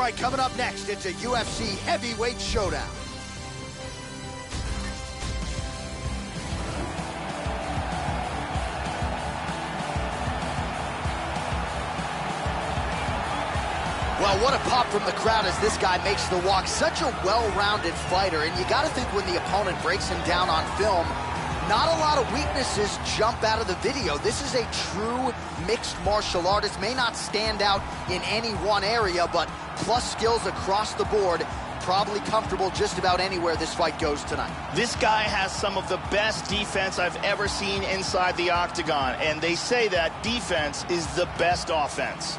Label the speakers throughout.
Speaker 1: right, coming up next, it's a UFC heavyweight showdown. Well, what a pop from the crowd as this guy makes the walk. Such a well-rounded fighter, and you got to think when the opponent breaks him down on film, not a lot of weaknesses jump out of the video. This is a true mixed martial artist. May not stand out in any one area, but plus skills across the board. Probably comfortable just about anywhere this fight goes tonight.
Speaker 2: This guy has some of the best defense I've ever seen inside the octagon, and they say that defense is the best offense.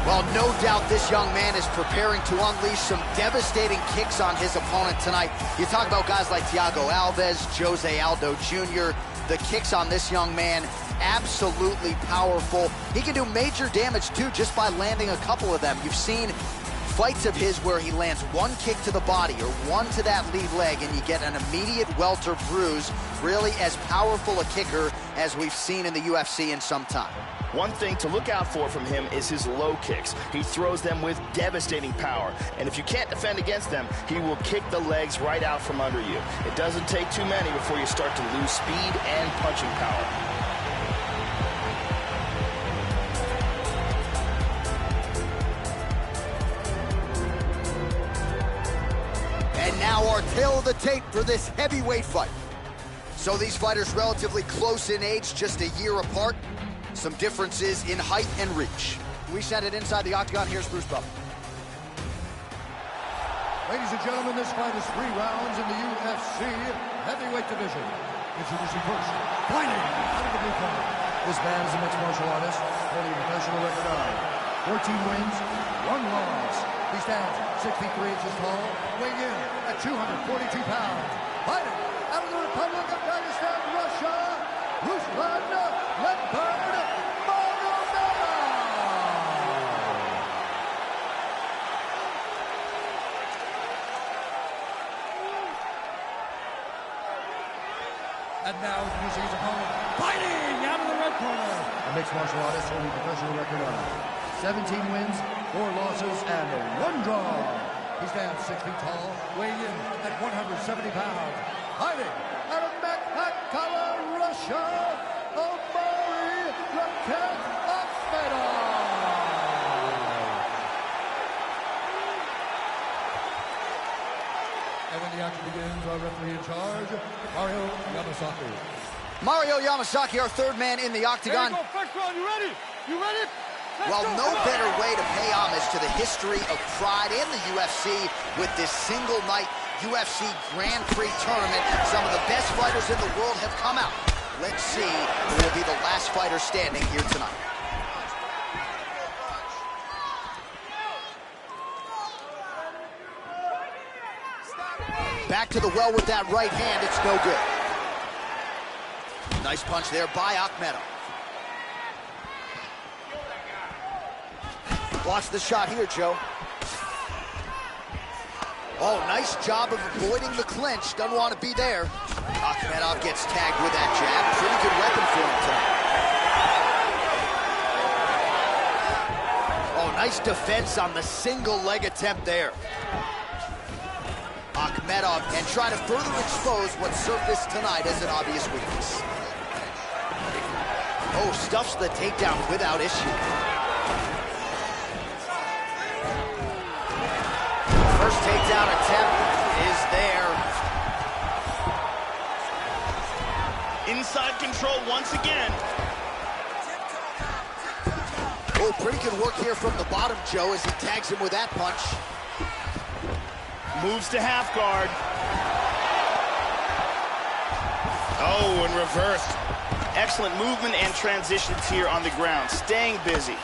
Speaker 1: Well, no doubt this young man is preparing to unleash some devastating kicks on his opponent tonight. You talk about guys like Thiago Alves, Jose Aldo Jr. The kicks on this young man, absolutely powerful. He can do major damage, too, just by landing a couple of them. You've seen fights of his where he lands one kick to the body or one to that lead leg, and you get an immediate welter bruise. Really as powerful a kicker as we've seen in the UFC in some time.
Speaker 2: One thing to look out for from him is his low kicks. He throws them with devastating power, and if you can't defend against them, he will kick the legs right out from under you. It doesn't take too many before you start to lose speed and punching power.
Speaker 1: And now our tail of the tape for this heavyweight fight. So these fighters relatively close in age, just a year apart. Some differences in height and reach. We send it inside the octagon. Here's Bruce Buffer.
Speaker 3: Ladies and gentlemen, this fight is 3 rounds in the UFC heavyweight division. Introducing first, fighting out of the blue corner. This man is a mixed martial artist, holding a professional record of 14 wins, 1 loss. He stands 63 inches tall, weighing in at 242 pounds. Fighting out of the Republic of Dagestan, Russia, Ruslan Leopard. And now introducing his opponent, fighting out of the red corner. A mixed martial artist holding a professional record of 17 wins, 4 losses, and 1 draw. He stands 6 feet tall, weighing in at 170 pounds. Fighting out of Makhachkala, Russia, Omari Rakhmet. And when the action begins, our referee in charge, Mario Yamasaki.
Speaker 1: Mario Yamasaki, our third man in the octagon.
Speaker 3: There you go, first round, you ready? You ready?
Speaker 1: Well, no better way to pay homage to the history of Pride and the UFC with this single night UFC Grand Prix tournament. Some of the best fighters in the world have come out. Let's see who will be the last fighter standing here tonight. Back to the well with that right hand, it's no good. Nice punch there by Akhmedov. Watch the shot here, Joe. Oh, nice job of avoiding the clinch. Doesn't want to be there. Akhmedov gets tagged with that jab. Pretty good weapon for him tonight. Oh, nice defense on the single leg attempt there. Akhmedov, and try to further expose what surfaced tonight as an obvious weakness. Oh, stuffs the takedown without issue. First takedown attempt is there.
Speaker 2: Inside control once again.
Speaker 1: Oh, pretty good work here from the bottom, Joe, as he tags him with that punch.
Speaker 2: Moves to half guard. Oh, and reversed. Excellent movement and transitions here on the ground, staying busy.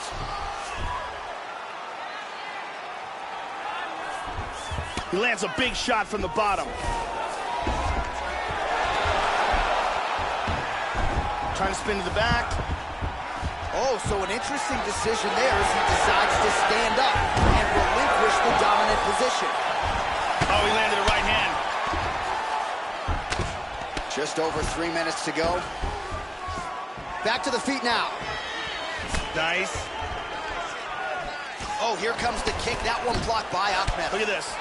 Speaker 2: He lands a big shot from the bottom. Trying to spin to the back.
Speaker 1: Oh, so an interesting decision there as he decides to stand up and relinquish the dominant position.
Speaker 2: Oh, he landed a right hand.
Speaker 1: Just over 3 minutes to go. Back to the feet now.
Speaker 2: Nice.
Speaker 1: Oh, here comes the kick. That one blocked by Ahmed.
Speaker 2: Look at this.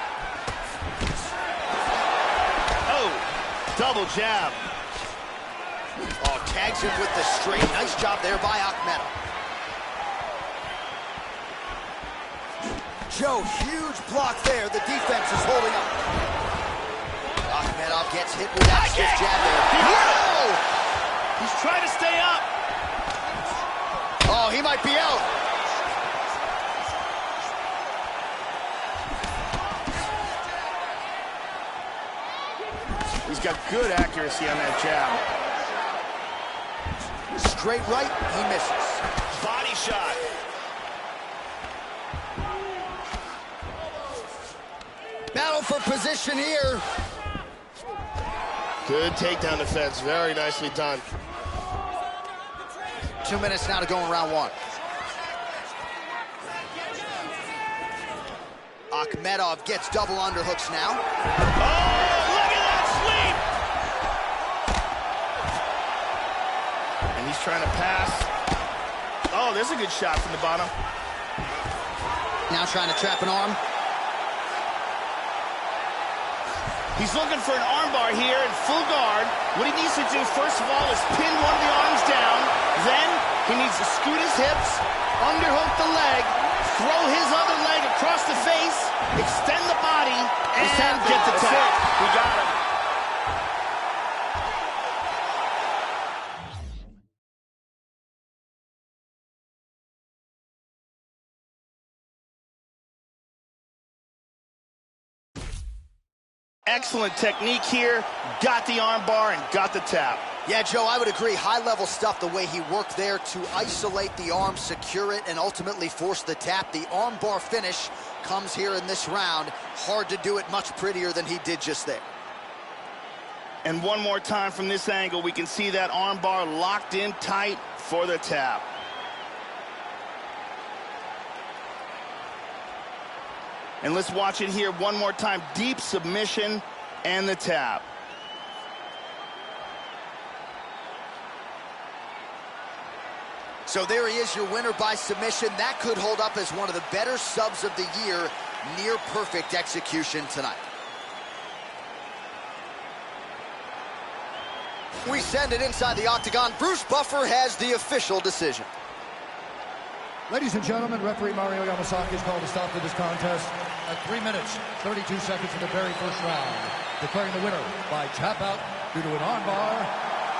Speaker 2: Oh, double jab.
Speaker 1: Oh, tags him with the straight. Nice job there by Ahmed. Joe, huge block there. The defense is holding up. Ahmedov gets hit with that stiff jab there. Whoa!
Speaker 2: He's trying to stay up.
Speaker 1: Oh, he might be out.
Speaker 2: He's got good accuracy on that jab.
Speaker 1: Straight right, he misses.
Speaker 2: Body shot.
Speaker 1: Battle for position here.
Speaker 2: Good takedown defense. Very nicely done.
Speaker 1: 2 minutes now to go in round one. Akhmedov gets double underhooks now.
Speaker 2: Oh, look at that sweep! And he's trying to pass. Oh, there's a good shot from the bottom.
Speaker 1: Now trying to trap an arm.
Speaker 2: He's looking for an armbar here in full guard. What he needs to do, first of all, is pin one of the arms down. Then he needs to scoot his hips, underhook the leg, throw his other leg across the face, extend the body, and get the tap. We got him. Excellent technique here. Got the arm bar and got the tap.
Speaker 1: Yeah, Joe, I would agree. High-level stuff, the way he worked there to isolate the arm, secure it, and ultimately force the tap. The arm bar finish comes here in this round. Hard to do it much prettier than he did just there.
Speaker 2: And one more time from this angle, we can see that arm bar locked in tight for the tap. And let's watch it here one more time. Deep submission and the tap.
Speaker 1: So there he is, your winner by submission. That could hold up as one of the better subs of the year. Near perfect execution tonight. We send it inside the octagon. Bruce Buffer has the official decision.
Speaker 3: Ladies and gentlemen, referee Mario Yamasaki has called a stop to this contest at 3 minutes, 32 seconds of the very first round, declaring the winner by tap out due to an armbar,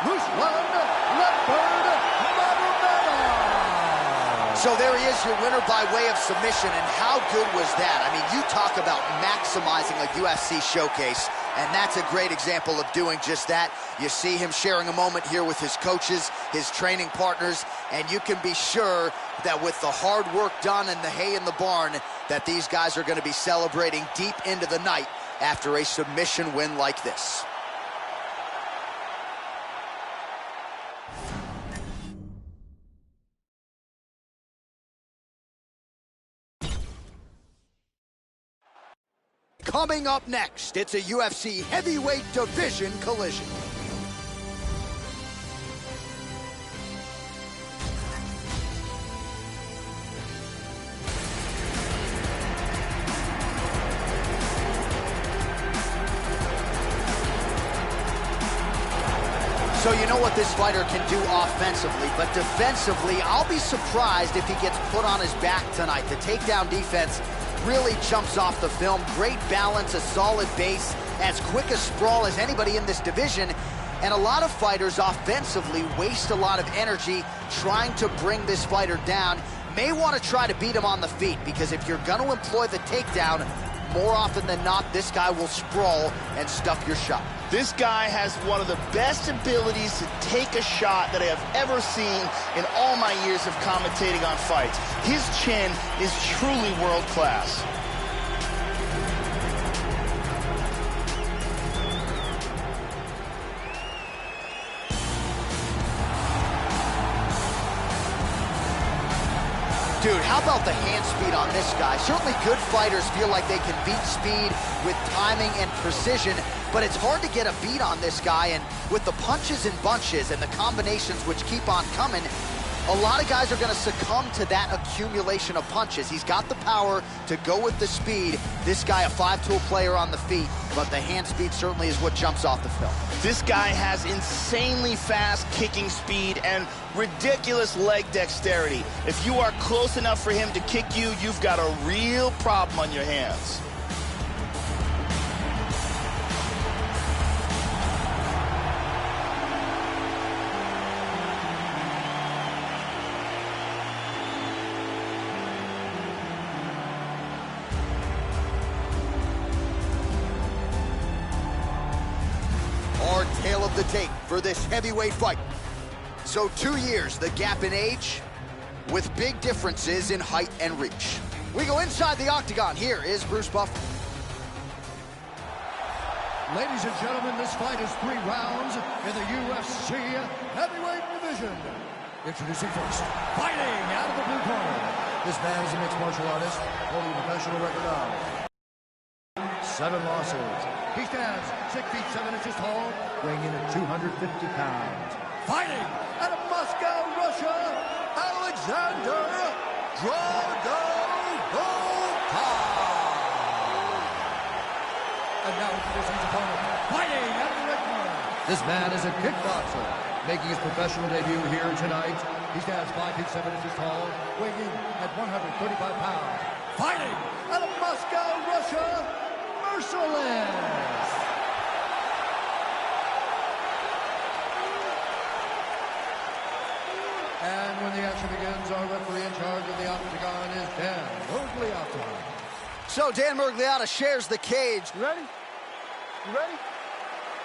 Speaker 3: Ruslan Leopard Magomedov.
Speaker 1: So there he is, your winner by way of submission, and how good was that? I mean, you talk about maximizing a UFC showcase, and that's a great example of doing just that. You see him sharing a moment here with his coaches, his training partners, and you can be sure that with the hard work done and the hay in the barn, that these guys are going to be celebrating deep into the night after a submission win like this. Coming up next, it's a UFC heavyweight division collision. So you know what this fighter can do offensively, but defensively, I'll be surprised if he gets put on his back tonight. The takedown defense really jumps off the film. Great balance, a solid base, as quick a sprawl as anybody in this division. And a lot of fighters offensively waste a lot of energy trying to bring this fighter down. May want to try to beat him on the feet, because if you're going to employ the takedown, more often than not, this guy will sprawl and stuff your shot.
Speaker 2: This guy has one of the best abilities to take a shot that I have ever seen in all my years of commentating on fights. His chin is truly world class.
Speaker 1: Dude, how about the hand speed on this guy? Certainly good fighters feel like they can beat speed with timing and precision, but it's hard to get a beat on this guy, and with the punches and bunches and the combinations which keep on coming, a lot of guys are going to succumb to that accumulation of punches. He's got the power to go with the speed. This guy, a five-tool player on the feet, but the hand speed certainly is what jumps off the film.
Speaker 2: This guy has insanely fast kicking speed and ridiculous leg dexterity. If you are close enough for him to kick you, you've got a real problem on your hands.
Speaker 1: Our tale of the tape for this heavyweight fight. So 2 years, the gap in age, with big differences in height and reach. We go inside the octagon. Here is Bruce Buffer.
Speaker 3: Ladies and gentlemen, this fight is 3 rounds in the UFC heavyweight division. Introducing first, fighting out of the blue corner. This man is a mixed martial artist, holding a professional record of 7 losses. He stands 6 feet 7 inches tall, weighing in at 250 pounds. Fighting out of Moscow, Russia, Alexander Dragovulka. And now introducing his opponent, fighting out of the red corner. This man is a kickboxer, making his professional debut here tonight. He stands 5 feet 7 inches tall, weighing in at 135 pounds. Fighting out of Moscow, Russia, merciless. And when the action begins, our referee in charge of the octagon is Dan Murgliata.
Speaker 1: So Dan Murgliata shares the cage.
Speaker 4: You ready? You ready?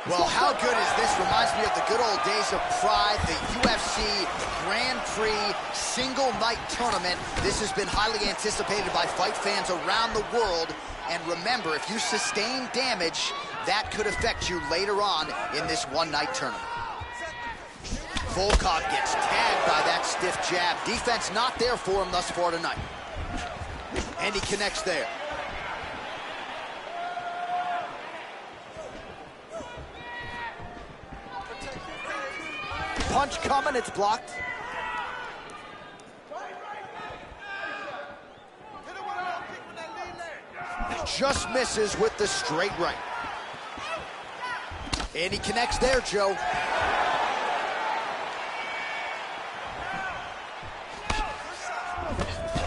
Speaker 1: Well, how good is this? Reminds me of the good old days of Pride, the UFC Grand Prix single night tournament. This has been highly anticipated by fight fans around the world. And remember, if you sustain damage, that could affect you later on in this one-night tournament. Volkov gets tagged by that stiff jab. Defense not there for him thus far tonight. And he connects there. Punch coming, it's blocked. Just misses with the straight right. And he connects there, Joe.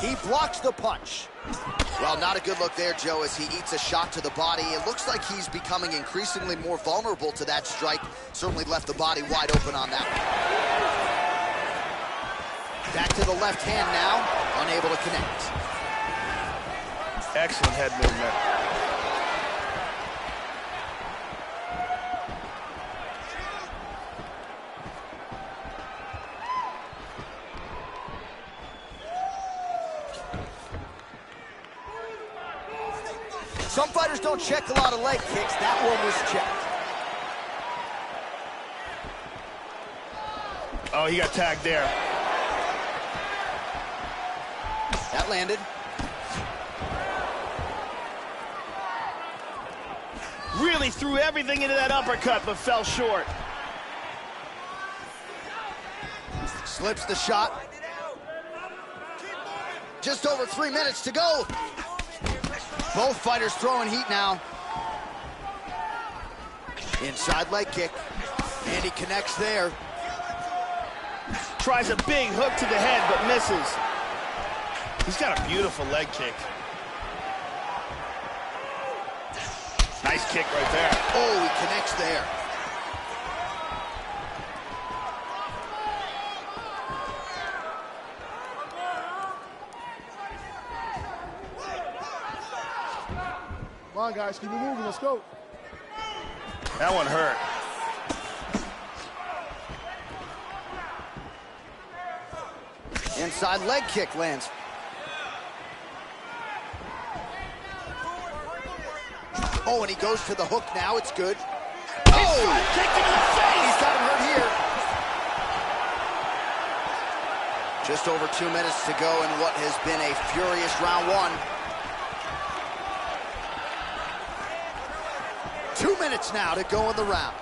Speaker 1: He blocks the punch. Well, not a good look there, Joe, as he eats a shot to the body. It looks like he's becoming increasingly more vulnerable to that strike. Certainly left the body wide open on that one. Back to the left hand now, unable to connect.
Speaker 2: Excellent head movement.
Speaker 1: Some fighters don't check a lot of leg kicks. That one was checked.
Speaker 2: Oh, he got tagged there.
Speaker 1: That landed.
Speaker 2: Really threw everything into that uppercut, but fell short.
Speaker 1: Slips the shot. Just over 3 minutes to go. Both fighters throwing heat now. Inside leg kick. And he connects there.
Speaker 2: Tries a big hook to the head, but misses. He's got a beautiful leg kick. Nice kick right there.
Speaker 1: Oh, he connects there.
Speaker 4: Come on, guys, keep it moving. Let's go.
Speaker 2: That one hurt.
Speaker 1: Inside leg kick lands. Oh, and he goes to the hook now. It's good. Oh!
Speaker 2: Kicked him in the face!
Speaker 1: He's got him hurt here. Just over 2 minutes to go in what has been a furious round one. 2 minutes now to go in the round.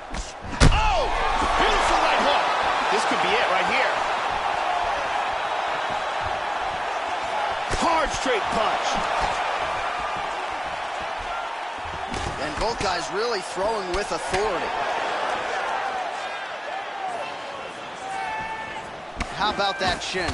Speaker 2: Oh! Beautiful right hook. This could be it right here. Hard straight punch.
Speaker 1: And both guys really throwing with authority. How about that shin?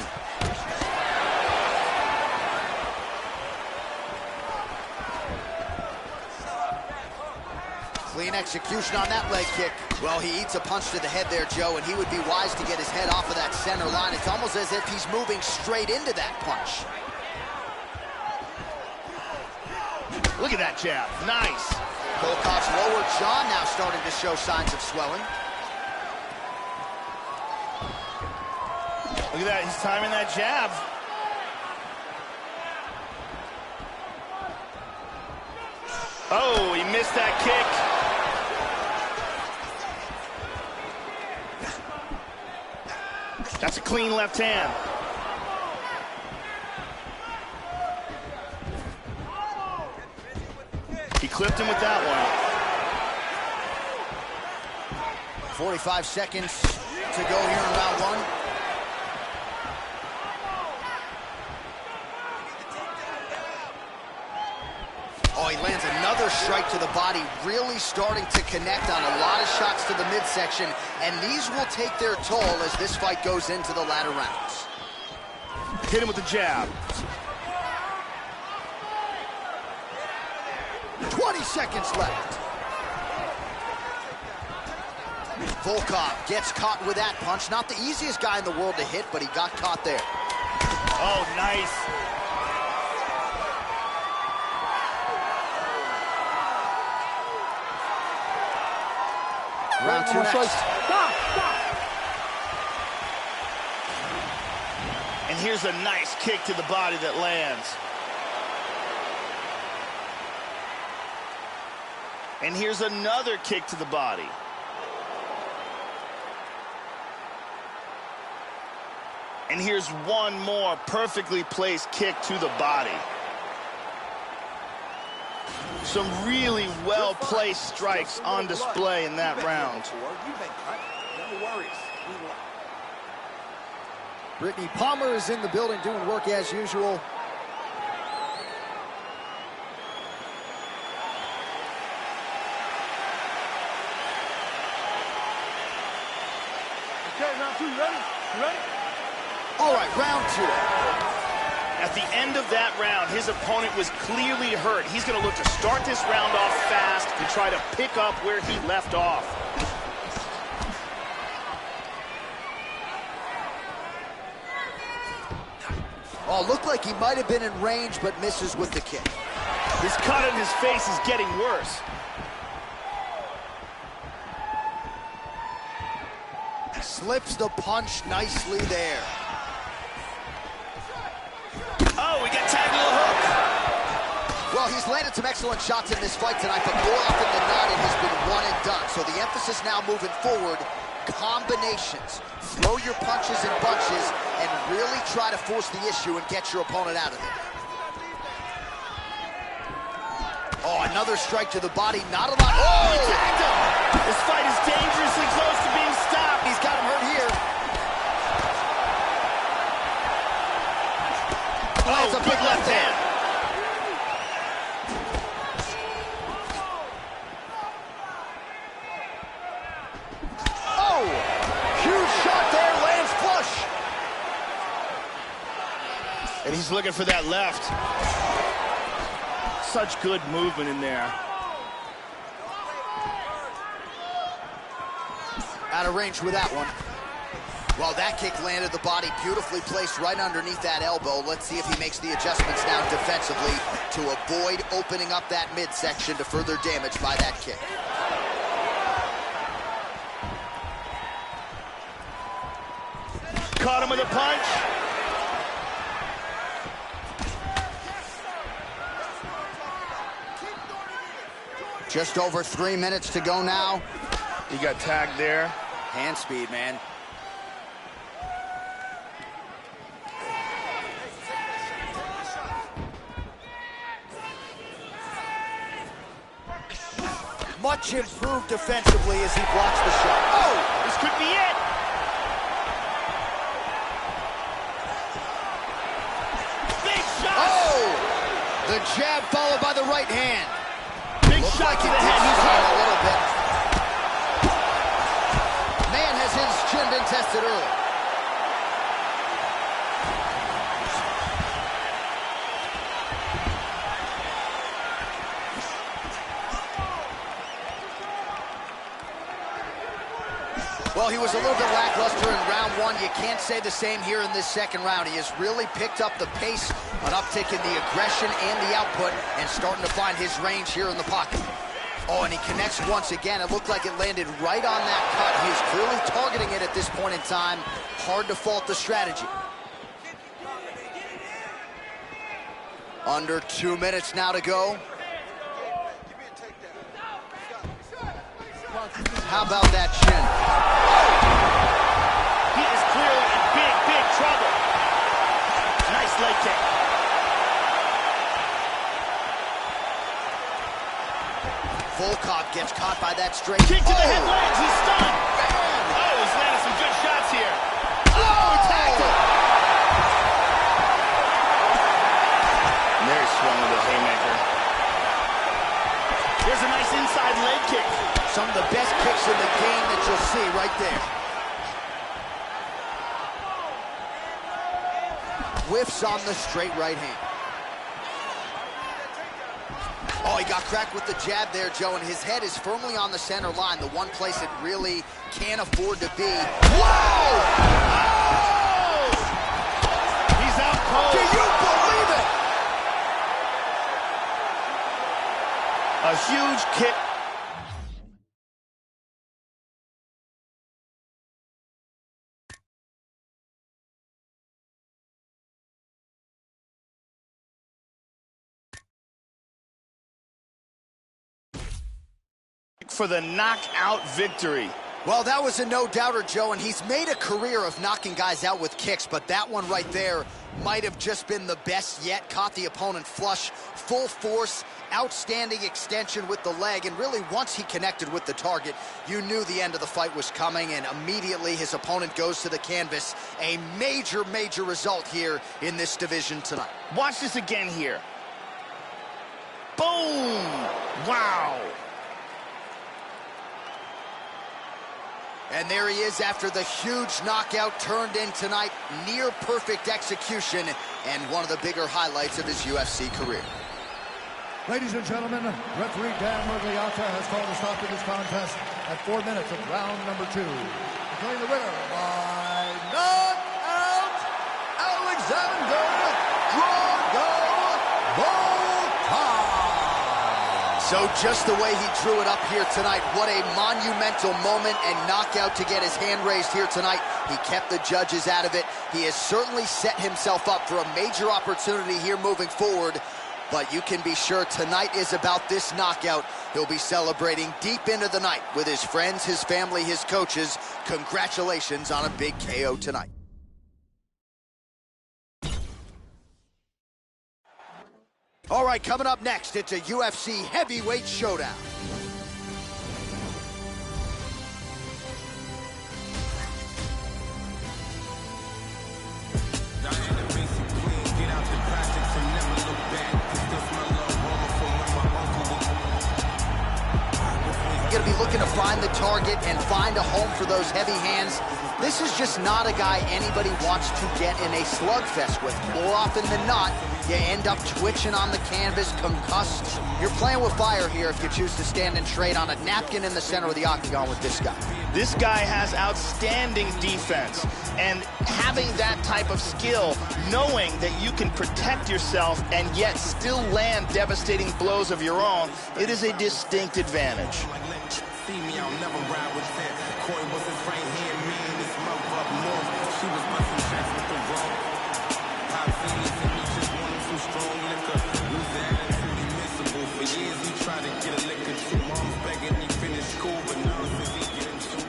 Speaker 1: Clean execution on that leg kick. Well, he eats a punch to the head there, Joe, and he would be wise to get his head off of that center line. It's almost as if he's moving straight into that punch.
Speaker 2: Look at that jab. Nice.
Speaker 1: Volkov's lower jaw now starting to show signs of swelling.
Speaker 2: Look at that, he's timing that jab. Oh, he missed that kick. That's a clean left hand. He clipped him with that one.
Speaker 1: 45 seconds to go here in round one. Oh, he lands another strike to the body, really starting to connect on a lot of shots to the midsection, and these will take their toll as this fight goes into the latter rounds.
Speaker 2: Hit him with the jab.
Speaker 1: 20 seconds left. Volkov gets caught with that punch. Not the easiest guy in the world to hit, but he got caught there.
Speaker 2: Oh, nice.
Speaker 1: Round two next.
Speaker 2: And here's a nice kick to the body that lands. And here's another kick to the body. And here's one more perfectly placed kick to the body. Some really well-placed strikes on display in that round.
Speaker 1: Brittany Palmer is in the building doing work as usual.
Speaker 4: Okay, round two, you ready? You ready?
Speaker 1: All right, round two.
Speaker 2: At the end of that round, his opponent was clearly hurt. He's going to look to start this round off fast and try to pick up where he left off.
Speaker 1: Oh, looked like he might have been in range, but misses with the kick.
Speaker 2: His cut on his face is getting worse.
Speaker 1: Slips the punch nicely there.
Speaker 2: Oh, we got tagged with a hook.
Speaker 1: Well, he's landed some excellent shots in this fight tonight, but more often than not, it has been one and done. So the emphasis now moving forward, combinations. Throw your punches in bunches and really try to force the issue and get your opponent out of there. Oh, another strike to the body, not a lot.
Speaker 2: Oh, he tagged him. This fight is dangerously close to being stopped.
Speaker 1: He's got him hurt here.
Speaker 2: Oh,
Speaker 1: That's a big left hand. Oh, huge shot there, lands flush.
Speaker 2: And he's looking for that left. Such good movement in there.
Speaker 1: Out of range with that one. Well, that kick landed the body beautifully placed right underneath that elbow. Let's see if he makes the adjustments now defensively to avoid opening up that midsection to further damage by that kick.
Speaker 2: Caught him with a punch.
Speaker 1: Just over 3 minutes to go now.
Speaker 2: He got tagged there.
Speaker 1: Hand speed, man. much improved defensively as he blocks the shot.
Speaker 2: Oh, this could be it. Big shot.
Speaker 1: Oh, the jab followed by the right hand.
Speaker 2: Big shot to the head. He's hit
Speaker 1: a little bit. Man, has his chin been tested early. Well, he was a little bit lackluster in round one. You can't say the same here in this second round. He has really picked up the pace, an uptick in the aggression and the output, and starting to find his range here in the pocket. Oh, and he connects once again. It looked like it landed right on that cut. He is clearly targeting it at this point in time. Hard to fault the strategy. Under 2 minutes now to go. How about that chin?
Speaker 2: He is clearly in big, big trouble. Nice leg kick.
Speaker 1: Volkov gets caught by that straight.
Speaker 2: Kick to the head legs. He's stunned. Oh, he's landed some good shots here. Oh, attacked him. And there he swung with a haymaker. There's a nice inside leg kick.
Speaker 1: Some of the best kicks in the game that you'll see right there. Whiffs on the straight right hand. Oh, he got cracked with the jab there, Joe, and his head is firmly on the center line, the one place it really can't afford to be. Whoa!
Speaker 2: Oh! He's out cold.
Speaker 1: Do you believe it?
Speaker 2: A huge kick. For the knockout victory.
Speaker 1: Well, that was a no-doubter, Joe, and he's made a career of knocking guys out with kicks, but that one right there might have just been the best yet. Caught the opponent flush, full force, outstanding extension with the leg, and really once he connected with the target, you knew the end of the fight was coming, and immediately his opponent goes to the canvas. A major, major result here in this division tonight.
Speaker 2: Watch this again here. Boom! Wow!
Speaker 1: And there he is after the huge knockout turned in tonight. Near perfect execution and one of the bigger highlights of his UFC career.
Speaker 3: Ladies and gentlemen, referee Dan Murgliata has called a stop to this contest at 4 minutes of round number 2. Declaring the winner by knockout, Alexander Drago Volkov.
Speaker 1: So just the way he drew it up here tonight, what a monumental moment and knockout to get his hand raised here tonight. He kept the judges out of it. He has certainly set himself up for a major opportunity here moving forward. But you can be sure tonight is about this knockout. He'll be celebrating deep into the night with his friends, his family, his coaches. Congratulations on a big KO tonight. All right, coming up next, it's a UFC heavyweight showdown. Going to be looking to find the target and find a home for those heavy hands. This is just not a guy anybody wants to get in a slugfest with. More often than not, you end up twitching on the canvas, concussed. You're playing with fire here if you choose to stand and trade on a napkin in the center of the octagon with this guy.
Speaker 2: This guy has outstanding defense, and having that type of skill, knowing that you can protect yourself and yet still land devastating blows of your own, it is a distinct advantage.
Speaker 5: See me, I'll never ride with that. Coy was his right hand man, this mother up north. She was busting shots with the rope. Pop scenes and me just wanting some strong liquor. Lose the attitude, he miserable. For years he tried to get a liquor too. Mom's begging he finished school, but now since he getting too.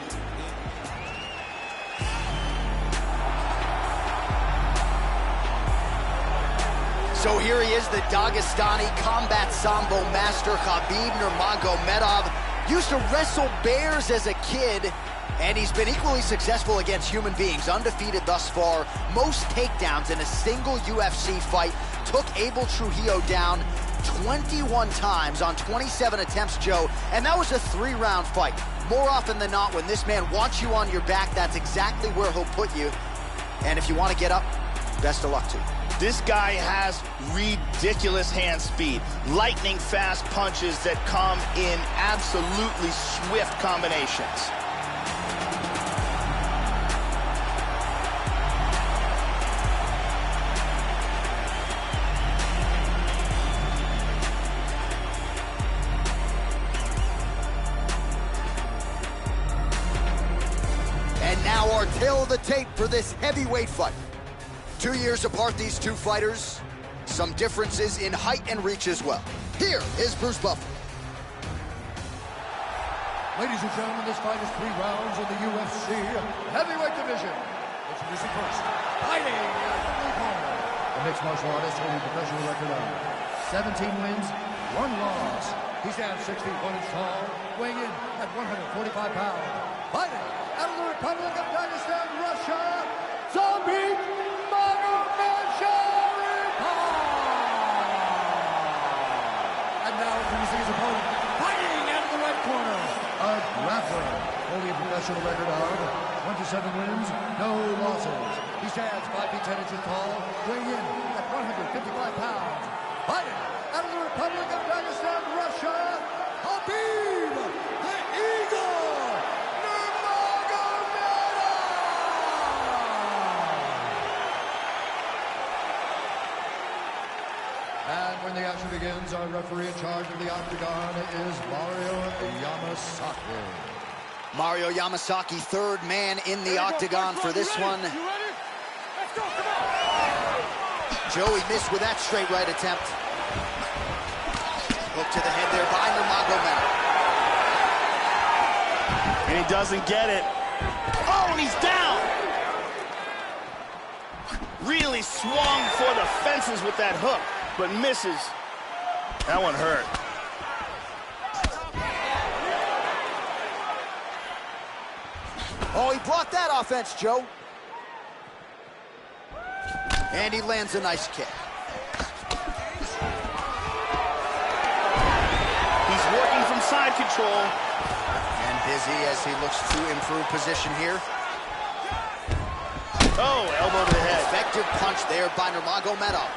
Speaker 1: So here he is, the Dagestani combat sambo master, Khabib Nurmagomedov. Used to wrestle bears as a kid, and he's been equally successful against human beings, undefeated thus far. Most takedowns in a single UFC fight. Took Abel Trujillo down 21 times on 27 attempts, Joe, and that was a 3-round fight. More often than not, when this man wants you on your back, that's exactly where he'll put you. And if you want to get up, best of luck to you.
Speaker 2: This guy has ridiculous hand speed, lightning fast punches that come in absolutely swift combinations.
Speaker 1: And now our tale of the tape for this heavyweight fight. 2 years apart, these two fighters. Some differences in height and reach as well. Here is Bruce Buffer.
Speaker 3: Ladies and gentlemen, this fight is 3 rounds in the UFC heavyweight division. Introducing first, fighting out of the blue corner, the mixed martial artist holding a professional record of 17 wins, 1 loss. He stands 6 feet 1 inch tall, weighing in at 145 pounds. Fighting out of the Republic of Dagestan, Russia, Zombie. A grappler, holding a professional record of 27 wins, no losses. He stands 5 feet 10 inches tall, weighing in at 155 pounds. Fighting out of the Republic of Dagestan, Russia, Khabib, the Eagle, Nurmagomedov! And when the action begins, our referee in charge of the octagon is Mario Yamasaki.
Speaker 1: Mario Yamasaki, 3rd man in the octagon for this one.
Speaker 4: You ready? Let's go, come on!
Speaker 1: Joey missed with that straight right attempt. Hook to the head there by Nurmagomedov.
Speaker 2: And he doesn't get it. Oh, and he's down! Really swung for the fences with that hook, but misses. That one hurt.
Speaker 1: Oh, he brought that offense, Joe. And he lands a nice kick.
Speaker 2: He's working from side control.
Speaker 1: And busy as he looks to improve position here.
Speaker 2: Oh, elbow to the head.
Speaker 1: Effective punch there by Nurmagomedov.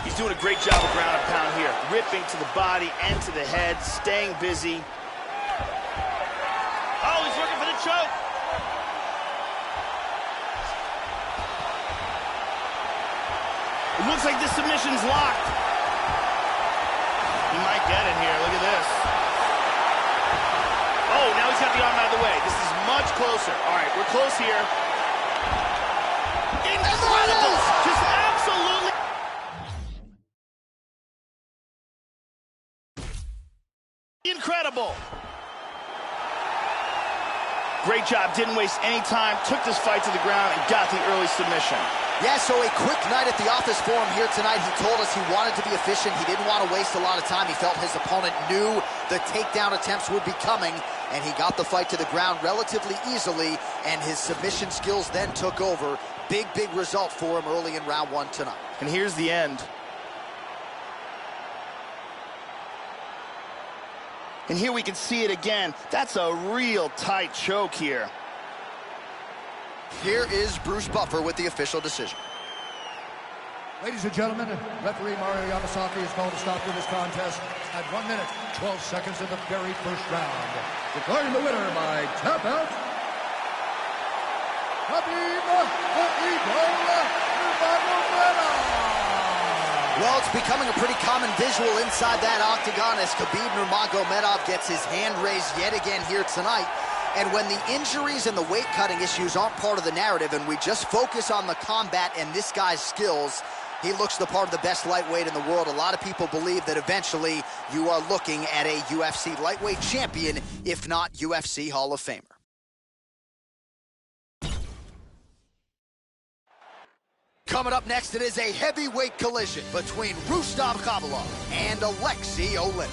Speaker 2: He's doing a great job of ground and pound here. Ripping to the body and to the head, staying busy. Oh, he's looking for the choke. It looks like this submission's locked. He might get it here. Look at this. Oh, now he's got the arm out of the way. This is much closer. All right, we're close here. Incredible! Just absolutely... incredible. Great job. Didn't waste any time. Took this fight to the ground and got the early submission.
Speaker 1: Yeah, so a quick night at the office for him here tonight. He told us he wanted to be efficient. He didn't want to waste a lot of time. He felt his opponent knew the takedown attempts would be coming, and he got the fight to the ground relatively easily, and his submission skills then took over. Big, big result for him early in round 1 tonight.
Speaker 2: And here's the end. And here we can see it again. That's a real tight choke here.
Speaker 1: Here is Bruce Buffer with the official decision.
Speaker 3: Ladies and gentlemen, referee Mario Yamasaki is called to stop to this contest at 1 minute, 12 seconds of the very first round. Declaring the winner by tap out, Khabib, the Eagle, Nurmagomedov.
Speaker 1: Well, it's becoming a pretty common visual inside that octagon as Khabib Nurmagomedov gets his hand raised yet again here tonight. And when the injuries and the weight-cutting issues aren't part of the narrative and we just focus on the combat and this guy's skills, he looks the part of the best lightweight in the world. A lot of people believe that eventually you are looking at a UFC lightweight champion, if not UFC Hall of Famer. Coming up next, it is a heavyweight collision between Rustam Khabilov and Alexei Oleinik.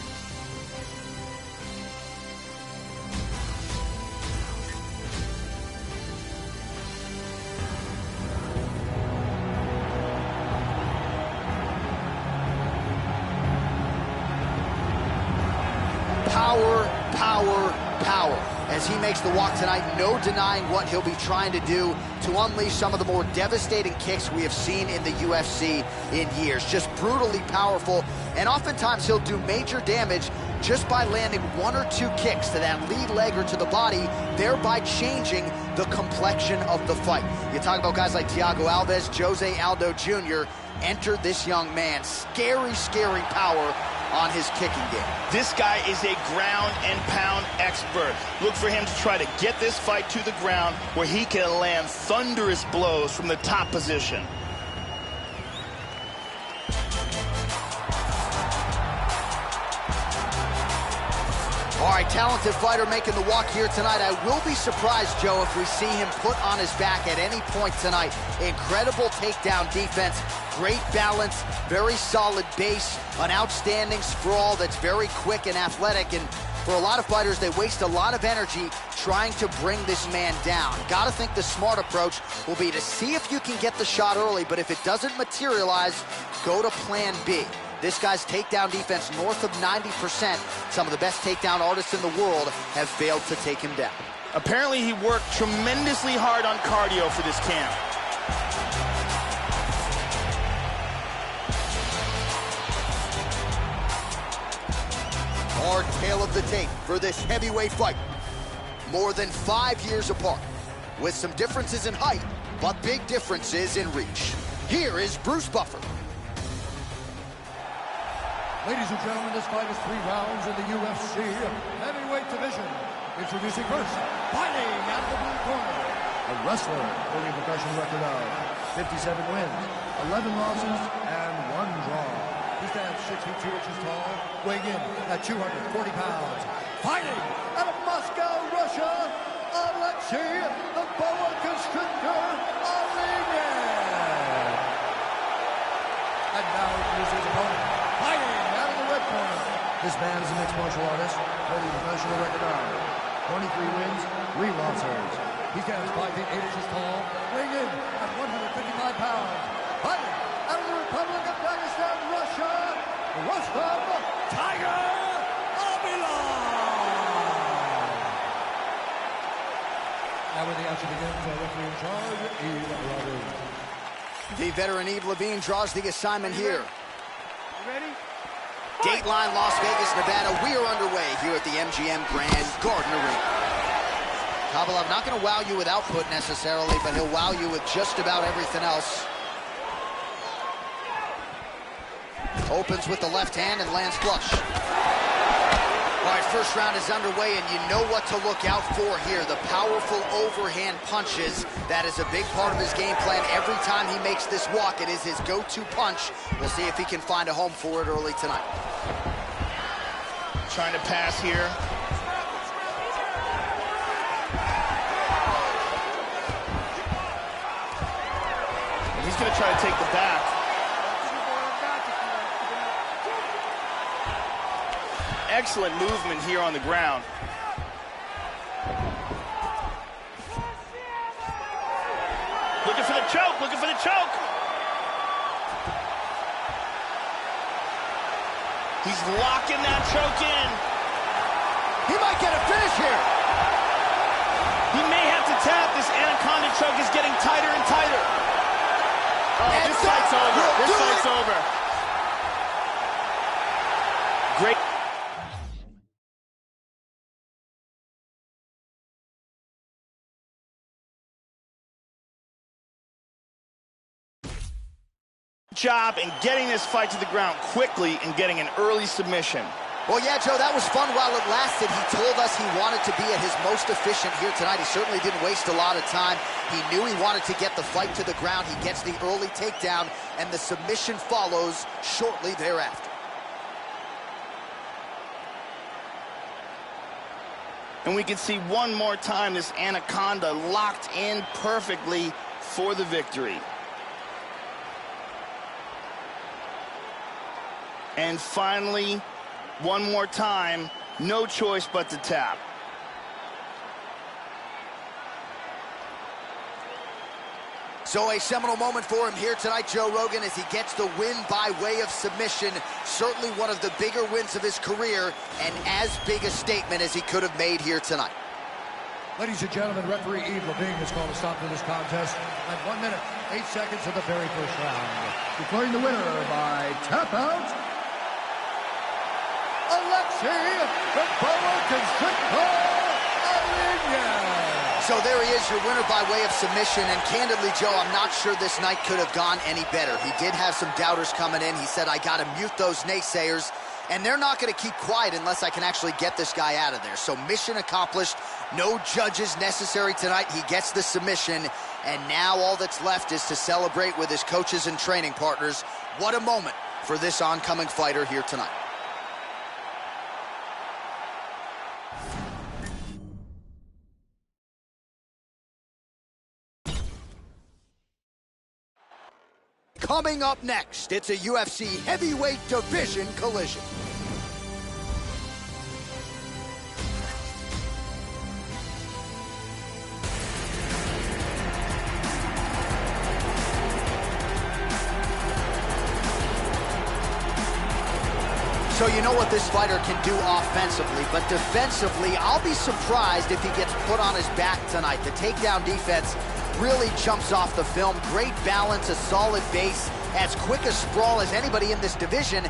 Speaker 1: power, power, power. As he makes the walk tonight, no denying what he'll be trying to do to unleash some of the more devastating kicks we have seen in the UFC in years. Just brutally powerful, and oftentimes he'll do major damage just by landing one or two kicks to that lead leg or to the body, thereby changing the complexion of the fight. You talk about guys like Thiago Alves, Jose Aldo Jr. Enter this young man. Scary, scary power on his kicking game.
Speaker 2: This guy is a ground and pound expert. Look for him to try to get this fight to the ground where he can land thunderous blows from the top position.
Speaker 1: All right, talented fighter making the walk here tonight. I will be surprised, Joe, if we see him put on his back at any point tonight. Incredible takedown defense, great balance, very solid base, an outstanding sprawl that's very quick and athletic. And for a lot of fighters, they waste a lot of energy trying to bring this man down. Gotta think the smart approach will be to see if you can get the shot early, but if it doesn't materialize, go to plan B. This guy's takedown defense north of 90%. Some of the best takedown artists in the world have failed to take him down.
Speaker 2: Apparently he worked tremendously hard on cardio for this camp.
Speaker 1: Hard tail of the tape for this heavyweight fight. More than 5 years apart, with some differences in height, but big differences in reach. Here is Bruce Buffer.
Speaker 3: Ladies and gentlemen, this fight is 3 rounds in the UFC heavyweight division. Introducing first, fighting out of the blue corner, a wrestler holding a professional record of 57 wins, 11 losses, and 1 draw. He stands 6 feet 2 inches tall, weighing in at 240 pounds. Fighting out of Moscow, Russia, Alexei the Boa Constrictor Armenian. And now here's his opponent, fighting out of the red corner. This man is a mixed martial artist, holding a professional record of 23 wins, 3 losses. He stands 5 feet 8 inches tall, weighing in at 155 pounds. Fighting out of the Republic of Dagestan, Russia, Rustam Tiger Abilov. Now when the action begins, our referee in charge, Yves Roberts.
Speaker 1: The veteran Yves Levine draws the assignment here.
Speaker 4: You ready?
Speaker 1: Dateline, Las Vegas, Nevada. We are underway here at the MGM Grand Garden Arena. Abilov not going to wow you with output necessarily, but he'll wow you with just about everything else. Opens with the left hand and lands flush. All right, first round is underway, and you know what to look out for here. The powerful overhand punches. That is a big part of his game plan. Every time he makes this walk, it is his go-to punch. We'll see if he can find a home for it early tonight.
Speaker 2: Trying to pass here. He's going to try to take the back. Excellent movement here on the ground. Looking for the choke, looking for the choke. He's locking that choke in.
Speaker 1: He might get a finish here.
Speaker 2: He may have to tap. This anaconda choke is getting tighter and tighter. Oh,
Speaker 1: And
Speaker 2: this fight's over. This fight's over. Great. Job in getting this fight to the ground quickly and getting an early submission.
Speaker 1: Well, yeah, Joe, that was fun while it lasted. He told us he wanted to be at his most efficient here tonight. He certainly didn't waste a lot of time. He knew he wanted to get the fight to the ground. He gets the early takedown, and the submission follows shortly thereafter.
Speaker 2: And we can see one more time this anaconda locked in perfectly for the victory. And finally, one more time, no choice but to tap.
Speaker 1: So a seminal moment for him here tonight, Joe Rogan, as he gets the win by way of submission. Certainly one of the bigger wins of his career, and as big a statement as he could have made here tonight.
Speaker 3: Ladies and gentlemen, referee Yves Levine has called a stop to this contest at 1 minute, 8 seconds of the very first round. Declaring the winner by tap out, Alexei the Boa Constrictor Alenia.
Speaker 1: So there he is, your winner by way of submission, and candidly, Joe, I'm not sure this night could have gone any better. He did have some doubters coming in. He said, I gotta mute those naysayers, and they're not gonna keep quiet unless I can actually get this guy out of there. So mission accomplished, no judges necessary tonight. He gets the submission, and now all that's left is to celebrate with his coaches and training partners. What a moment for this oncoming fighter here tonight. Coming up next, it's a UFC heavyweight division collision. So you know what this fighter can do offensively, but defensively, I'll be surprised if he gets put on his back tonight. The takedown defense really jumps off the film. Great balance, a solid base, as quick a sprawl as anybody in this division.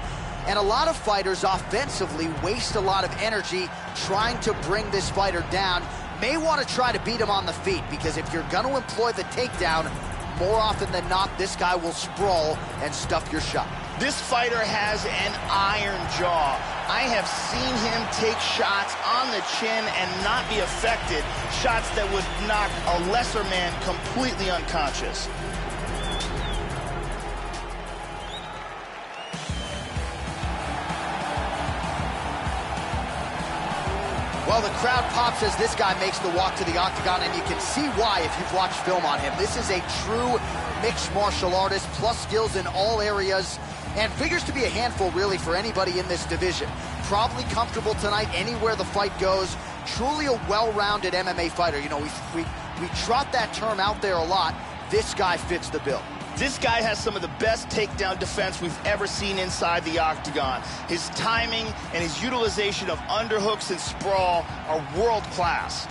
Speaker 1: And a lot of fighters offensively waste a lot of energy trying to bring this fighter down. May want to try to beat him on the feet, because if you're going to employ the takedown, more often than not, this guy will sprawl and stuff your shot.
Speaker 2: This fighter has an iron jaw. I have seen him take shots on the chin and not be affected. Shots that would knock a lesser man completely unconscious.
Speaker 1: Well, the crowd pops as this guy makes the walk to the octagon, and you can see why if you've watched film on him. This is a true mixed martial artist, plus skills in all areas, and figures to be a handful, really, for anybody in this division. Probably comfortable tonight anywhere the fight goes. Truly a well-rounded MMA fighter. You know, we trot that term out there a lot. This guy fits the bill.
Speaker 2: This guy has some of the best takedown defense we've ever seen inside the octagon. His timing and his utilization of underhooks and sprawl are world-class.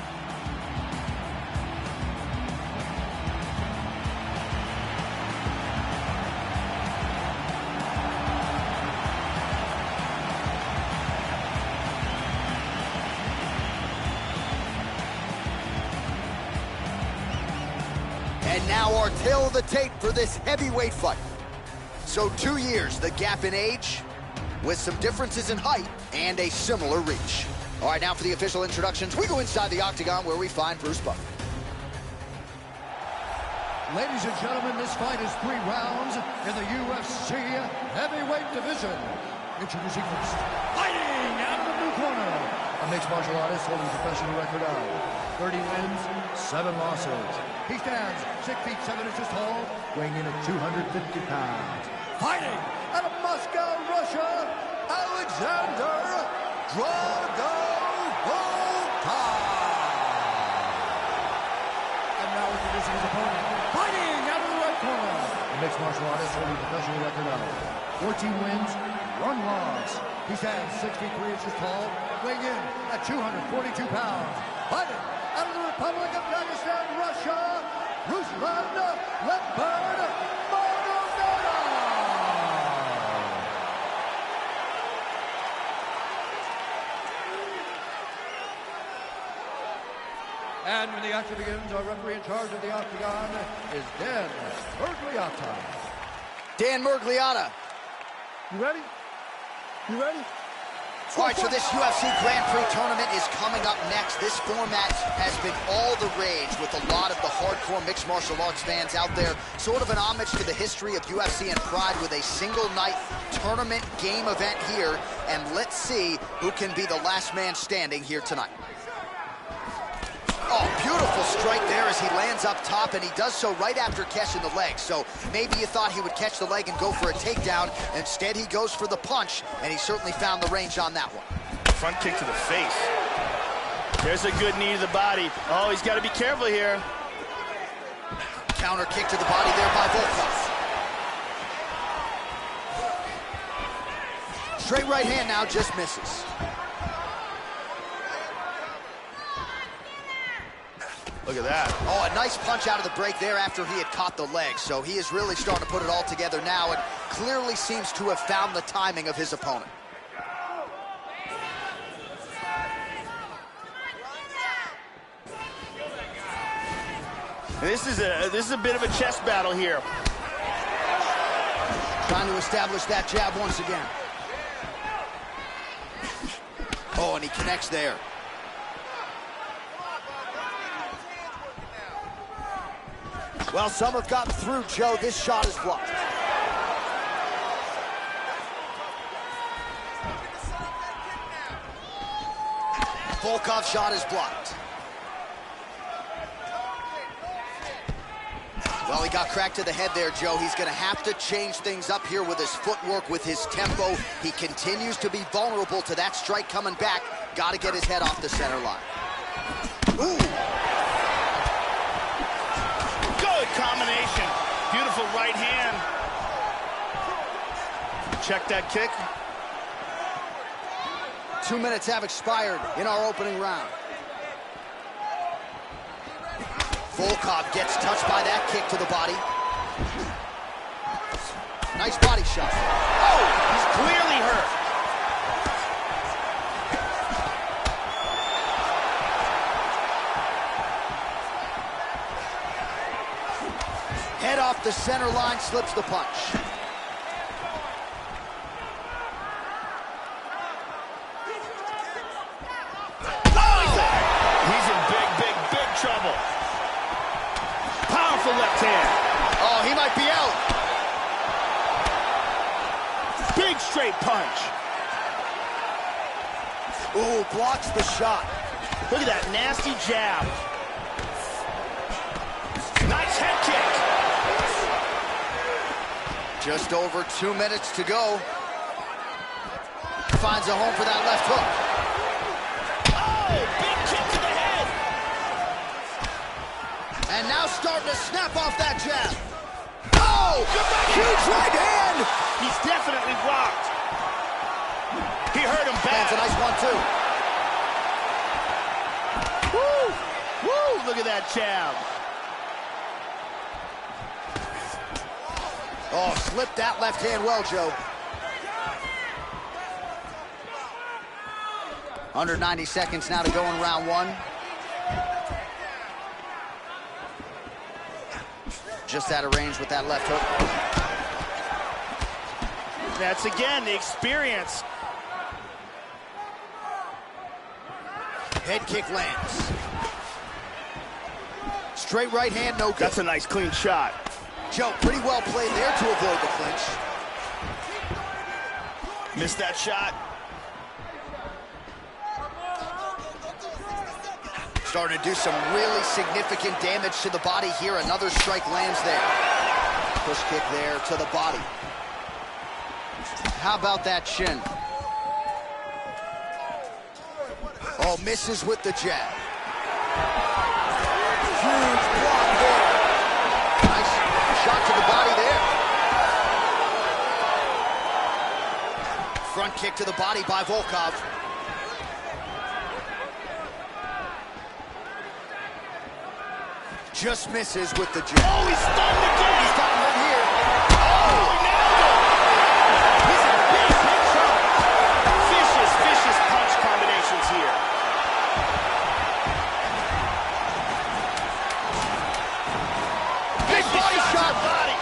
Speaker 1: And now our tale of the tape for this heavyweight fight. So 2 years, the gap in age, with some differences in height and a similar reach. All right, now for the official introductions, we go inside the octagon where we find Bruce Buffer.
Speaker 3: Ladies and gentlemen, this fight is 3 rounds in the UFC heavyweight division. Introducing first, fighting out of the blue corner, a mixed martial artist holding a professional record of 30 wins, 7 losses. He stands 6 feet 7 inches tall, weighing in at 250 pounds. Fighting out of Moscow, Russia, Alexander Drago Volkov. And now introducing his opponent, fighting out of the right corner, a mixed martial artist holding a professional record of 14 wins, 1 loss. He stands 6 feet 3 inches tall, weighing in at 242 pounds. Fighting out of the Republic of Dagestan, Russia, Ruslan Leopard Magomedov. And when the action begins, our referee in charge of the octagon is Dan Murgliata.
Speaker 1: Dan Murgliata.
Speaker 4: You ready? You ready?
Speaker 1: All right, so this UFC Grand Prix tournament is coming up next. This format has been all the rage with a lot of the hardcore mixed martial arts fans out there. Sort of an homage to the history of UFC and Pride with a single night tournament game event here. And let's see who can be the last man standing here tonight. Oh, beautiful strike there as he lands up top, and he does so right after catching the leg. So maybe you thought he would catch the leg and go for a takedown. Instead, he goes for the punch, and he certainly found the range on that one.
Speaker 2: Front kick to the face. There's a good knee to the body. Oh, he's got to be careful here.
Speaker 1: Counter kick to the body there by Volkov. Straight right hand now, just misses.
Speaker 2: Look at that.
Speaker 1: Oh, a nice punch out of the break there after he had caught the leg. So he is really starting to put it all together now and clearly seems to have found the timing of his opponent.
Speaker 2: This is a bit of a chess battle here.
Speaker 1: Trying to establish that jab once again. Oh, and he connects there. Well, some have gotten through, Joe. This shot is blocked. Volkov's shot is blocked. Well, he got cracked to the head there, Joe. He's going to have to change things up here with his footwork, with his tempo. He continues to be vulnerable to that strike coming back. Got to get his head off the center line. Ooh.
Speaker 2: Good combination. Beautiful right hand. Check that kick.
Speaker 1: 2 minutes have expired in our opening round. Volkov gets touched by that kick to the body. Nice body shot.
Speaker 2: Oh, he's clearly hurt.
Speaker 1: Head off the center line, slips the punch.
Speaker 2: He's in big trouble. Powerful left hand.
Speaker 1: Oh, he might be out.
Speaker 2: Big straight punch.
Speaker 1: Ooh, blocks the shot.
Speaker 2: Look at that nasty jab. Nice head kick.
Speaker 1: Just over 2 minutes to go. Finds a home for that left hook.
Speaker 2: Oh, big kick to the head.
Speaker 1: And now starting to snap off that jab. Oh, huge right hand.
Speaker 2: He's definitely blocked. He hurt him bad.
Speaker 1: That's a nice one, too.
Speaker 2: Woo! Woo! Look at that jab.
Speaker 1: Oh, slipped that left hand well, Joe. Under 90 seconds now to go in round one. Just out of range with that left hook.
Speaker 2: That's again the experience.
Speaker 1: Head kick lands. Straight right hand, no good.
Speaker 2: That's a nice clean shot.
Speaker 1: Joe, pretty well played there to avoid the clinch.
Speaker 2: Missed that shot.
Speaker 1: Starting to do some really significant damage to the body here. Another strike lands there. Push kick there to the body. How about that shin? Oh, misses with the jab. Huge block there. Nice shot to the body there. Front kick to the body by Volkov. Just misses with the jab.
Speaker 2: Oh, he's stunned again.
Speaker 1: He's gotten hurt here.
Speaker 2: Oh, he nailed it. He's in big trouble. Vicious punch combinations here.
Speaker 1: Big body shot.
Speaker 2: Body.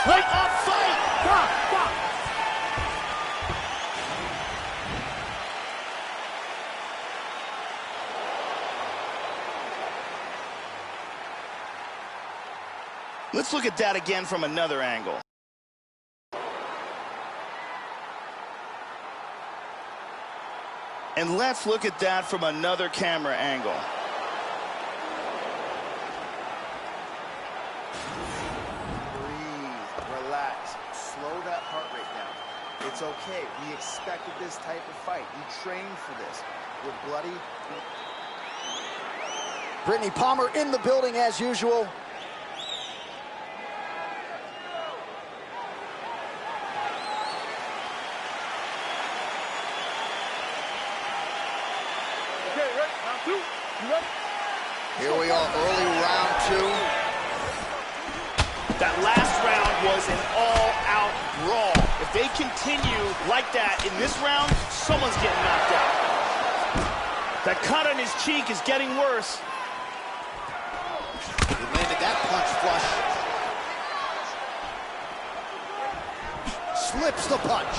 Speaker 2: Right up fight. Let's look at that again from another angle. And let's look at that from another camera angle.
Speaker 1: Breathe, relax, slow that heart rate down.
Speaker 6: It's okay. We expected this type of fight. We trained for this. We're bloody.
Speaker 1: Brittany Palmer in the building as usual.
Speaker 4: Okay, ready? Round 2. You ready?
Speaker 1: Here we are, early round 2.
Speaker 2: That last round was an all-out brawl. If they continue like that in this round, someone's getting knocked out. That cut on his cheek is getting worse.
Speaker 1: He landed that punch flush. Slips the punch.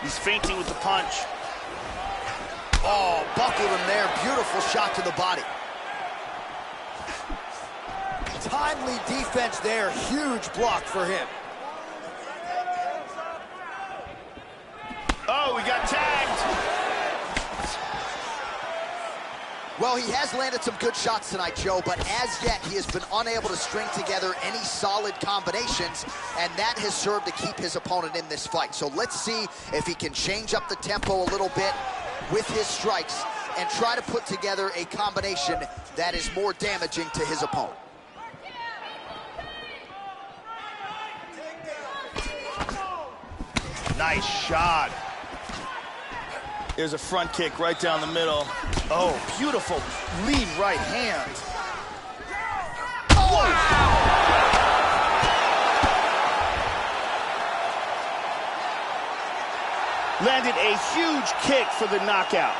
Speaker 2: He's feinting with the punch.
Speaker 1: Oh, buckled him there. Beautiful shot to the body. Timely defense there. Huge block for him.
Speaker 2: Oh, we got tagged.
Speaker 1: Well, he has landed some good shots tonight, Joe, but as yet he has been unable to string together any solid combinations, and that has served to keep his opponent in this fight. So let's see if he can change up the tempo a little bit with his strikes and try to put together a combination that is more damaging to his opponent.
Speaker 2: Nice shot. There's a front kick right down the middle. Oh, beautiful lead right hand.
Speaker 1: Oh!
Speaker 2: Landed a huge kick for the knockout.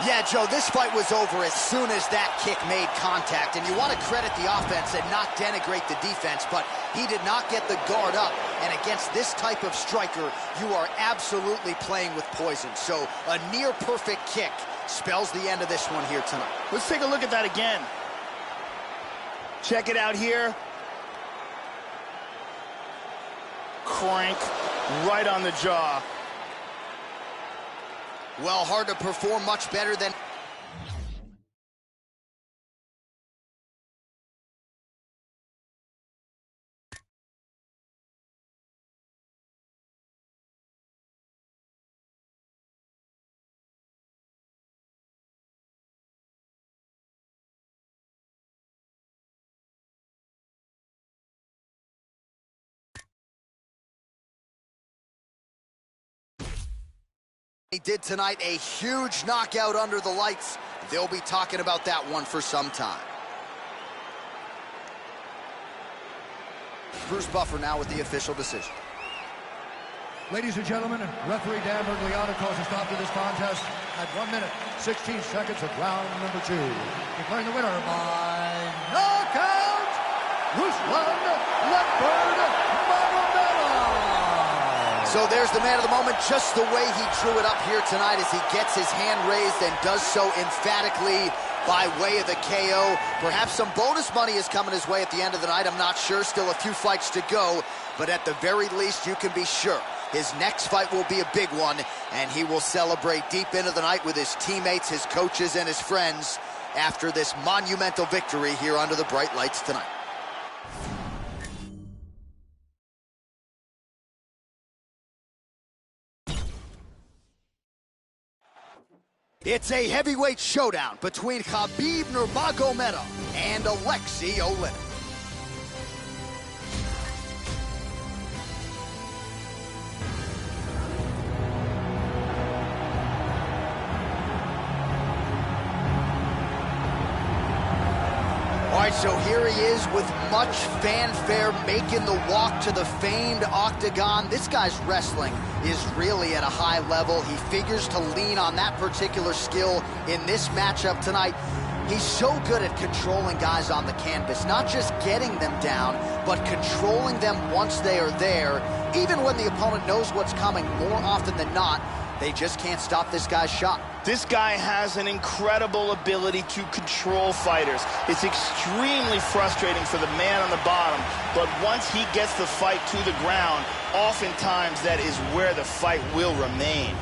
Speaker 1: Yeah, Joe, this fight was over as soon as that kick made contact, and you want to credit the offense and not denigrate the defense, but he did not get the guard up, and against this type of striker, you are absolutely playing with poison. So a near-perfect kick spells the end of this one here tonight.
Speaker 2: Let's take a look at that again. Check it out here. Crank right on the jaw.
Speaker 1: Well, hard to perform much better than... He did tonight, a huge knockout under the lights. They'll be talking about that one for some time. Bruce Buffer now with the official decision.
Speaker 3: Ladies and gentlemen, referee Dan Bergliano calls a stop to this contest at 1 minute, 16 seconds of round number 2. Declaring the winner by knockout, Ruslan Leopard.
Speaker 1: So there's the man of the moment, just the way he drew it up here tonight as he gets his hand raised and does so emphatically by way of the KO. Perhaps some bonus money is coming his way at the end of the night. I'm not sure. Still a few fights to go. But at the very least, you can be sure his next fight will be a big one, and he will celebrate deep into the night with his teammates, his coaches, and his friends after this monumental victory here under the bright lights tonight. It's a heavyweight showdown between Khabib Nurmagomedov and Alexei Oleinik. All right, so here he is with much fanfare making the walk to the famed octagon. This guy's wrestling is really at a high level. He figures to lean on that particular skill in this matchup tonight. He's so good at controlling guys on the canvas, not just getting them down, but controlling them once they are there. Even when the opponent knows what's coming, more often than not, they just can't stop this guy's shot.
Speaker 2: This guy has an incredible ability to control fighters. It's extremely frustrating for the man on the bottom, but once he gets the fight to the ground, oftentimes that is where the fight will remain.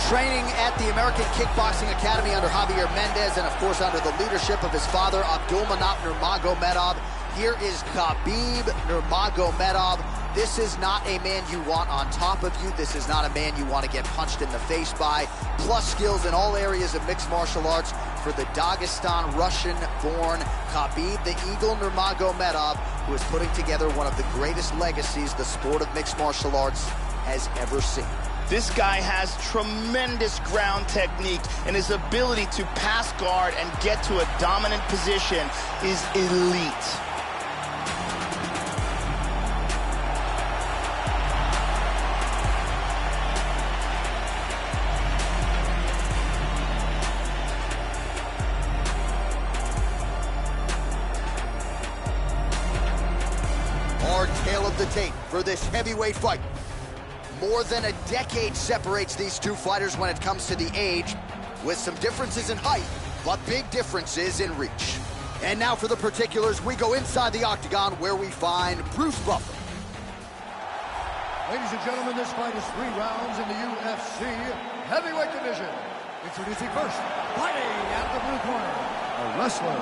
Speaker 1: Training Training at the American Kickboxing Academy under Javier Mendez and, of course, under the leadership of his father, Abdulmanap Nurmagomedov. Here is Khabib Nurmagomedov. This is not a man you want on top of you. This is not a man you want to get punched in the face by. Plus skills in all areas of mixed martial arts for the Dagestan Russian-born Khabib the Eagle Nurmagomedov, who is putting together one of the greatest legacies the sport of mixed martial arts has ever seen.
Speaker 2: This guy has tremendous ground technique, and his ability to pass guard and get to a dominant position is elite.
Speaker 1: Our tale of the tape for this heavyweight fight. More than a decade separates these two fighters when it comes to the age, with some differences in height, but big differences in reach. And now for the particulars, we go inside the octagon where we find Bruce Buffer.
Speaker 3: Ladies and gentlemen, this fight is 3 rounds in the UFC heavyweight division. Introducing first, fighting out of the blue corner, a wrestler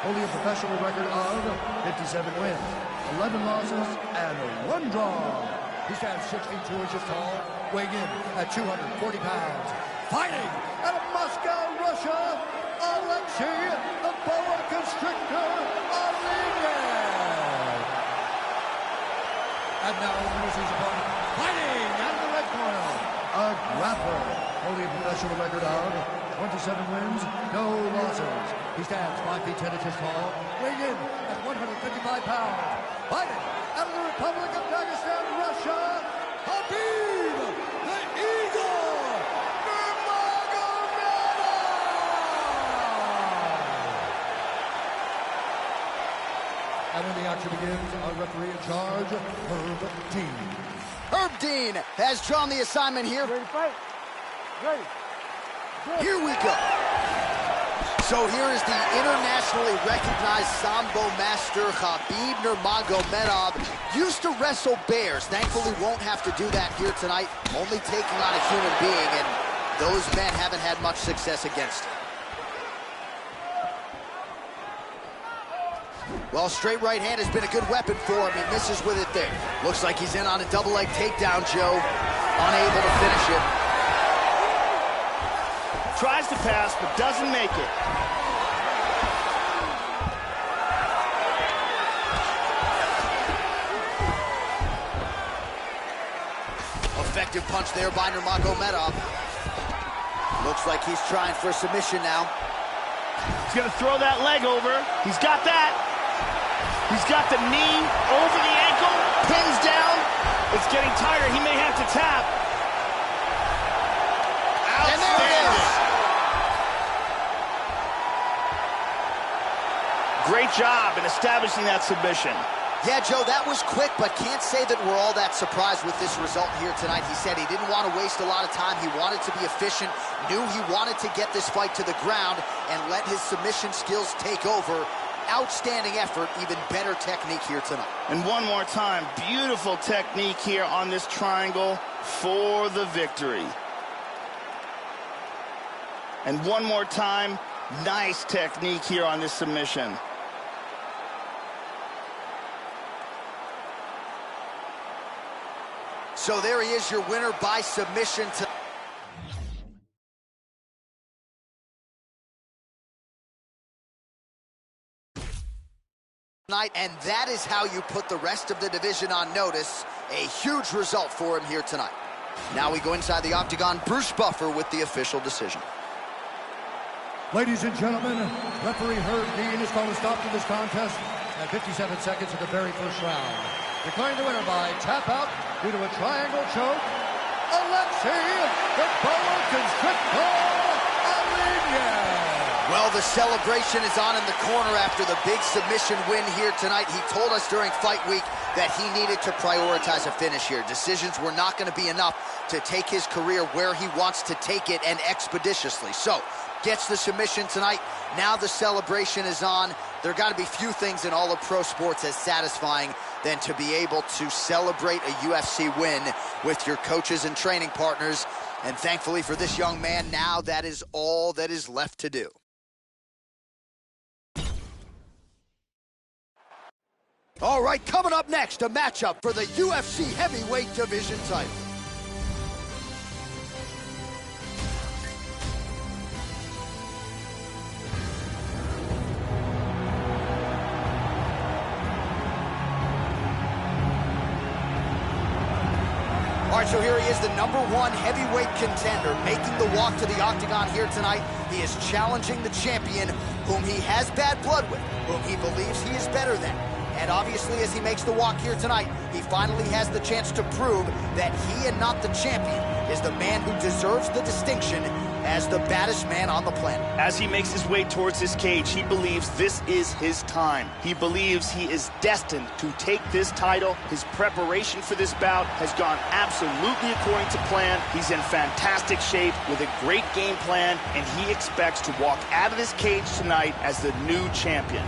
Speaker 3: holding a professional record of 57 wins, 11 losses, and 1 draw. He stands 62 inches tall, weighing in at 240 pounds. Fighting out of Moscow, Russia, Alexei the Boa Constrictor Aliev. And now introducing his opponent, fighting out of the red corner, a grappler holding a professional record of 27 wins, no losses. He stands 5 feet 10 inches tall, weighing in at 155 pounds. Fighting out of the Republic of Dagestan, Russia, Khabib the Eagle Nurmagomedov. And when the action begins, our referee in charge, Herb Dean.
Speaker 1: Herb Dean has drawn the assignment here.
Speaker 4: Ready to fight? Ready. Good.
Speaker 1: Here we go. So here is the internationally recognized Sambo master, Khabib Nurmagomedov. Used to wrestle bears. Thankfully won't have to do that here tonight. Only taking on a human being, and those men haven't had much success against him. Well, straight right hand has been a good weapon for him. He misses with it there. Looks like he's in on a double leg takedown, Joe. Unable to finish it.
Speaker 2: Tries to pass, but doesn't make it.
Speaker 1: Effective punch there by Nurmagomedov. Looks like he's trying for a submission now.
Speaker 2: He's gonna throw that leg over. He's got that. He's got the knee over the ankle, pins down. It's getting tighter. He may have to tap.
Speaker 1: And there it is.
Speaker 2: Great job in establishing that submission.
Speaker 1: Yeah, Joe, that was quick, but can't say that we're all that surprised with this result here tonight. He said he didn't want to waste a lot of time. He wanted to be efficient, knew he wanted to get this fight to the ground and let his submission skills take over. Outstanding effort, even better technique here tonight.
Speaker 2: And one more time, beautiful technique here on this triangle for the victory. And one more time, nice technique here on this submission.
Speaker 1: So there he is, your winner by submission tonight, and that is how you put the rest of the division on notice. A huge result for him here tonight. Now we go inside the octagon. Bruce Buffer with the official decision.
Speaker 3: Ladies and gentlemen, referee Herb Dean has called a stop to this contest at 57 seconds of the very first round. Declaring the winner by tap out due to a triangle choke, Alexei the Boa Constrictor Aliev.
Speaker 1: Well, the celebration is on in the corner after the big submission win here tonight. He told us during fight week that he needed to prioritize a finish here. Decisions were not going to be enough to take his career where he wants to take it, and expeditiously. So, gets the submission tonight. Now the celebration is on. There got to be few things in all of pro sports as satisfying than to be able to celebrate a UFC win with your coaches and training partners And thankfully for this young man, now that is all that is left to do. All right, coming up next, a matchup for the UFC heavyweight division title. All right, so here he is, the #1 heavyweight contender, making the walk to the octagon here tonight. He is challenging the champion, whom he has bad blood with, whom he believes he is better than. And obviously, as he makes the walk here tonight, he finally has the chance to prove that he and not the champion is the man who deserves the distinction as the baddest man on the planet.
Speaker 2: As he makes his way towards this cage, he believes this is his time. He believes he is destined to take this title. His preparation for this bout has gone absolutely according to plan. He's in fantastic shape with a great game plan, and he expects to walk out of this cage tonight as the new champion.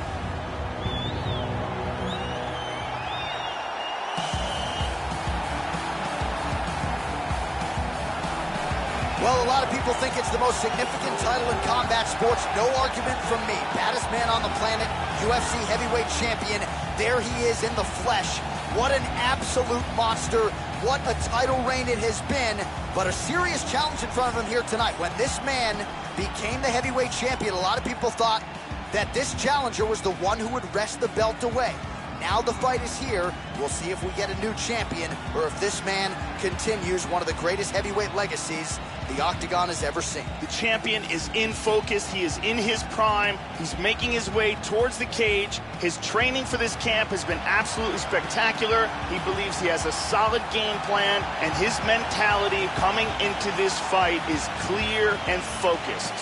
Speaker 1: Well, a lot of people think it's the most significant title in combat sports. No argument from me. Baddest man on the planet, UFC heavyweight champion. There he is in the flesh. What an absolute monster. What a title reign it has been. But a serious challenge in front of him here tonight. When this man became the heavyweight champion, a lot of people thought that this challenger was the one who would wrest the belt away. Now the fight is here. We'll see if we get a new champion or if this man continues one of the greatest heavyweight legacies the Octagon has ever seen.
Speaker 2: The champion is in focus. He is in his prime. He's making his way towards the cage. His training for this camp has been absolutely spectacular. He believes he has a solid game plan, and his mentality coming into this fight is clear and focused.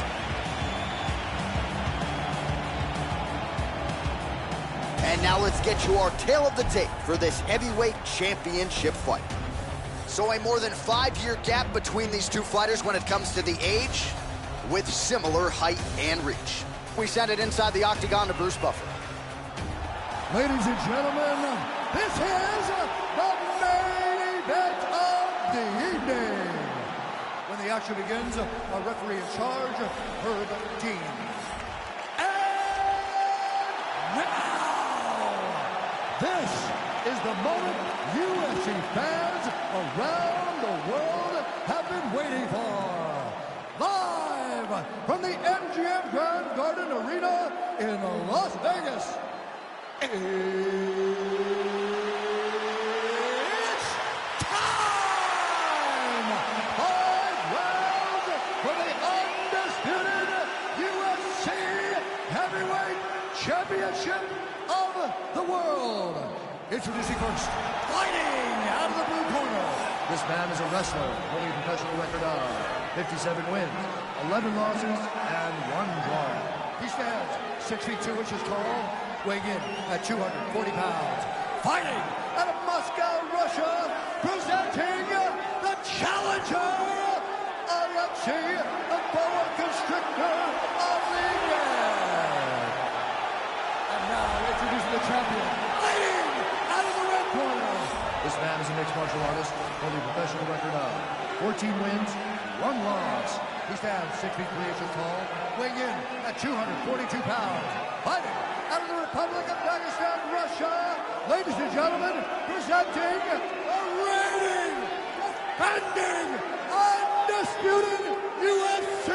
Speaker 1: And now let's get you our tale of the tape for this heavyweight championship fight. So a more than 5-year gap between these two fighters when it comes to the age, with similar height and reach. We send it inside the octagon to Bruce Buffer.
Speaker 3: Ladies and gentlemen, this is the main event of the evening. When the action begins, our referee in charge, Herb Dean. This is the moment UFC fans around the world have been waiting for. Live from the MGM Grand Garden Arena in Las Vegas. It's time! 5 rounds for the undisputed UFC Heavyweight Championship of the world. Introducing first, fighting out of the blue corner. This man is a wrestler holding a professional record of 57 wins, 11 losses, and 1 draw. He stands 6 feet 2 inches tall, weighing in at 240 pounds. Fighting out of Moscow, Russia, presenting the challenger, UFC, the boa constrictor of the year. And now introducing the champion, fighting out of the red corner. This man is a mixed martial artist holding a professional record of 14 wins, 1 loss. He stands 6 feet 3 inches tall, weighing in at 242 pounds. Fighting out of the Republic of Dagestan, Russia, ladies and gentlemen, presenting the reigning, defending, undisputed UFC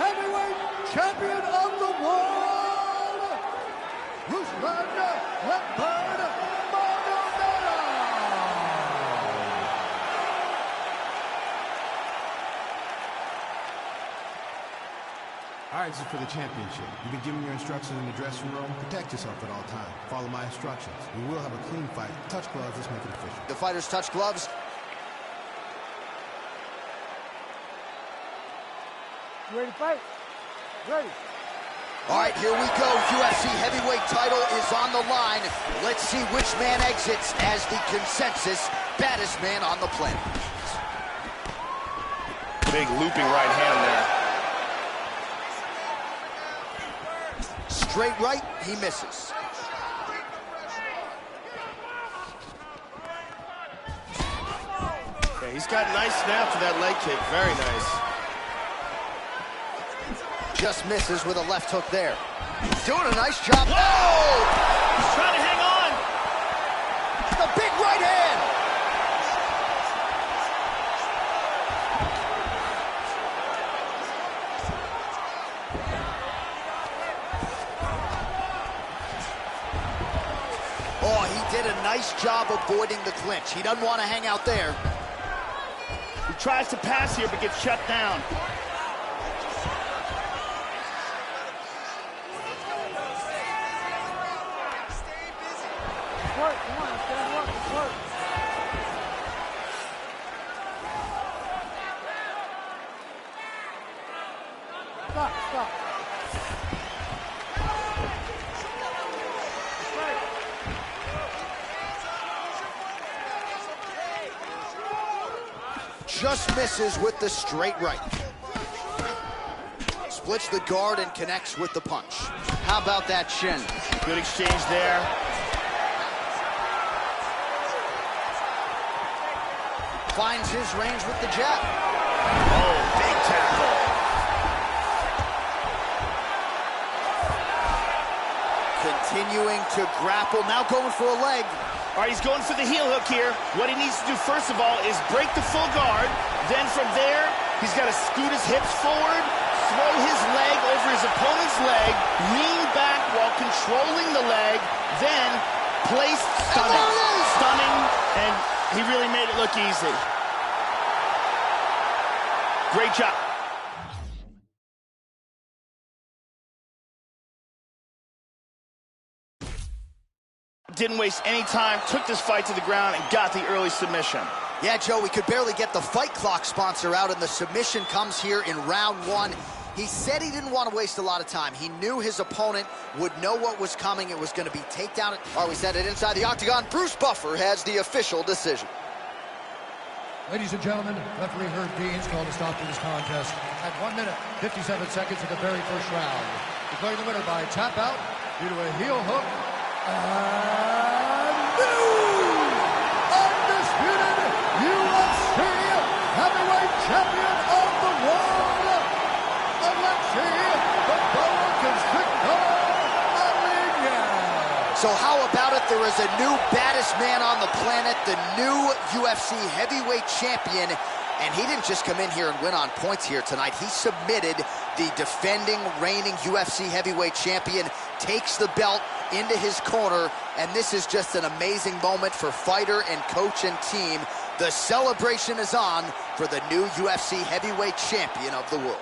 Speaker 3: heavyweight champion of the world, Ruslan Leopard Magomedov.
Speaker 7: All right, this is for the championship. You've been given your instructions in the dressing room. Protect yourself at all times. Follow my instructions. We will have a clean fight. Touch gloves. Let's make it official.
Speaker 1: The fighters touch gloves.
Speaker 4: You ready to fight? Ready.
Speaker 1: All right, here we go. UFC heavyweight title is on the line. Let's see which man exits as the consensus baddest man on the planet.
Speaker 2: Big looping right hand there.
Speaker 1: Straight right, he misses.
Speaker 2: Okay, he's got nice snap to that leg kick. Very nice.
Speaker 1: Just misses with a left hook there. Doing a nice job.
Speaker 2: Whoa! He's trying to hang on.
Speaker 1: The big right hand. Oh, he did a nice job avoiding the clinch. He doesn't want to hang out there.
Speaker 2: He tries to pass here, but gets shut down.
Speaker 4: Stop.
Speaker 1: Just misses with the straight right. Splits the guard and connects with the punch. How about that shin?
Speaker 2: Good exchange there.
Speaker 1: Finds his range with the jab.
Speaker 2: Oh, big tackle.
Speaker 1: Continuing to grapple, now going for a leg.
Speaker 2: All right, he's going for the heel hook here. What he needs to do first of all is break the full guard. Then from there, he's got to scoot his hips forward, throw his leg over his opponent's leg, lean back while controlling the leg, then place stunning, and he really made it look easy. Great job. Didn't waste any time, took this fight to the ground, and got the early submission.
Speaker 1: Yeah, Joe, we could barely get the Fight Clock sponsor out, and the submission comes here in round one. He said he didn't want to waste a lot of time. He knew his opponent would know what was coming. It was going to be takedown. Oh, we said it inside the octagon. Bruce Buffer has the official decision.
Speaker 3: Ladies and gentlemen, referee Herb Deans called a stop to this contest at 1 minute, 57 seconds of the very first round. Declaring the winner by tap out due to a heel hook. And new undisputed UFC heavyweight champion of the world, Alexei the Boa Constrictor Almeida.
Speaker 1: So how about it? There is a new baddest man on the planet, the new UFC heavyweight champion. And he didn't just come in here and win on points here tonight. He submitted the defending, reigning UFC heavyweight champion, takes the belt into his corner, and this is just an amazing moment for fighter and coach and team. The celebration is on for the new UFC heavyweight champion of the world.